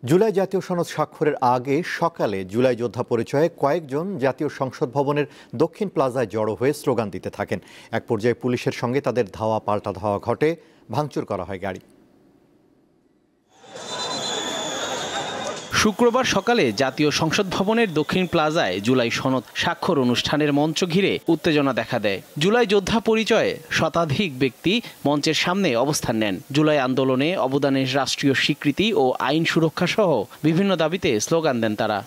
জুলাই জাতীয় সনদ স্বাক্ষরের আগে সকালে জুলাই যোদ্ধা পরিচয়ে কয়েকজন জাতীয় সংসদ ভবনের দক্ষিণ প্লাজায় জড়ো হয়ে স্লোগান দিতে থাকেন। এক পর্যায়ে পুলিশের সঙ্গে তাদের ধাওয়া পাল্টা ধাওয়া ঘটে, ভাঙচুর করা হয় গাড়ি। শুক্রবার সকালে জাতীয় সংসদ ভবনের দক্ষিণ প্লাজায় জুলাই সনদ স্বাক্ষর অনুষ্ঠানের মঞ্চ ঘিরে উত্তেজনা দেখা দেয়। জুলাই যোদ্ধা পরিচয়ে শতাধিক ব্যক্তি মঞ্চের সামনে অবস্থান নেন। জুলাই আন্দোলনে অবদানের রাষ্ট্রীয় স্বীকৃতি ও আইন সুরক্ষা সহ বিভিন্ন দাবিতে স্লোগান দেন তারা।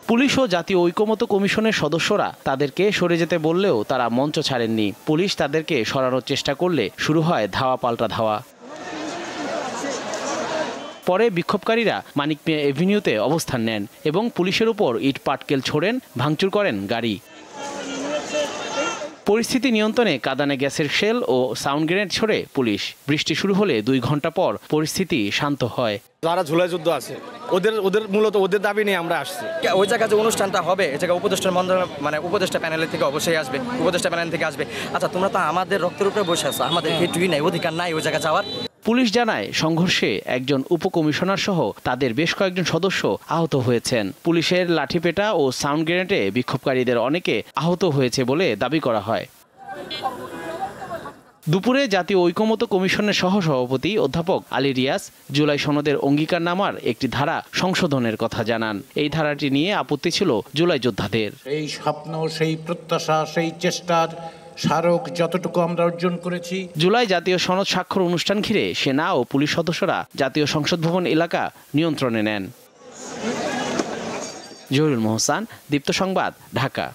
পুলিশ ও জাতীয় ঐকমত্য কমিশনের সদস্যরা তাদেরকে সরে যেতে বললেও তারা মঞ্চ ছাড়েননি। পুলিশ তাদেরকে সরানোর চেষ্টা করলে শুরু হয় ধাওয়া পাল্টা ধাওয়া। পরে বিক্ষোভকারীরা মানিক মিয়া এভিনিউতে অবস্থান নেন এবং পুলিশের উপর ইট পাটকেল ছোড়েন, ভাঙচুর করেন গাড়ি। পরিস্থিতি নিয়ন্ত্রণে কাঁদানে গ্যাসের শেল ও সাউন্ড গ্রেনেড ছোড়ে পুলিশ। বৃষ্টি শুরু হলে 2 ঘন্টা পর পরিস্থিতি শান্ত হয়। যারা জুলাই যুদ্ধ আছে ওদের মূলত ওদের দাবি নিয়ে আমরা আসছি। ওই জায়গায় যে অনুষ্ঠানটা হবে এই জায়গায় উপদেষ্টা মন্ত্রণালয় উপদেষ্টা প্যানেলের থেকে অবশ্যই আসবে, উপদেষ্টা প্যানেল থেকে আসবে। আচ্ছা, তোমরা তো আমাদের রক্তের উপরে বসে আছো, আমাদের কিছুই নাই, অধিকার নাই ওই জায়গায় যাওয়ার। পুলিশ জানায় সংঘর্ষে একজন উপকমিশনার সহ তাদের বেশ কয়েকজন সদস্য আহত হয়েছেন। পুলিশের লাঠিপেটা ও সাউন্ড গ্রেনেডে বিক্ষোভকারীদের অনেকে আহত হয়েছে বলে দাবি করা হয়। দুপুরে জাতীয় ঐকমত্য কমিশনের সহসভাপতি অধ্যাপক আলী রিয়াজ জুলাই সনদের অঙ্গীকারনামার একটি ধারা সংশোধনের কথা জানান। এই ধারাটি নিয়ে আপত্তি ছিল জুলাই যোদ্ধাদের। এই স্বপ্ন, সেই প্রত্যাশা, সেই চেষ্টার স্মারক যতটুকু আমরা অর্জন করেছি। জুলাই জাতীয় সনদ স্বাক্ষর অনুষ্ঠান ঘিরে সেনা ও পুলিশ সদস্যরা জাতীয় সংসদ ভবন এলাকা নিয়ন্ত্রণে নেন। জহিরুল মোহসান, দীপ্ত সংবাদ, ঢাকা।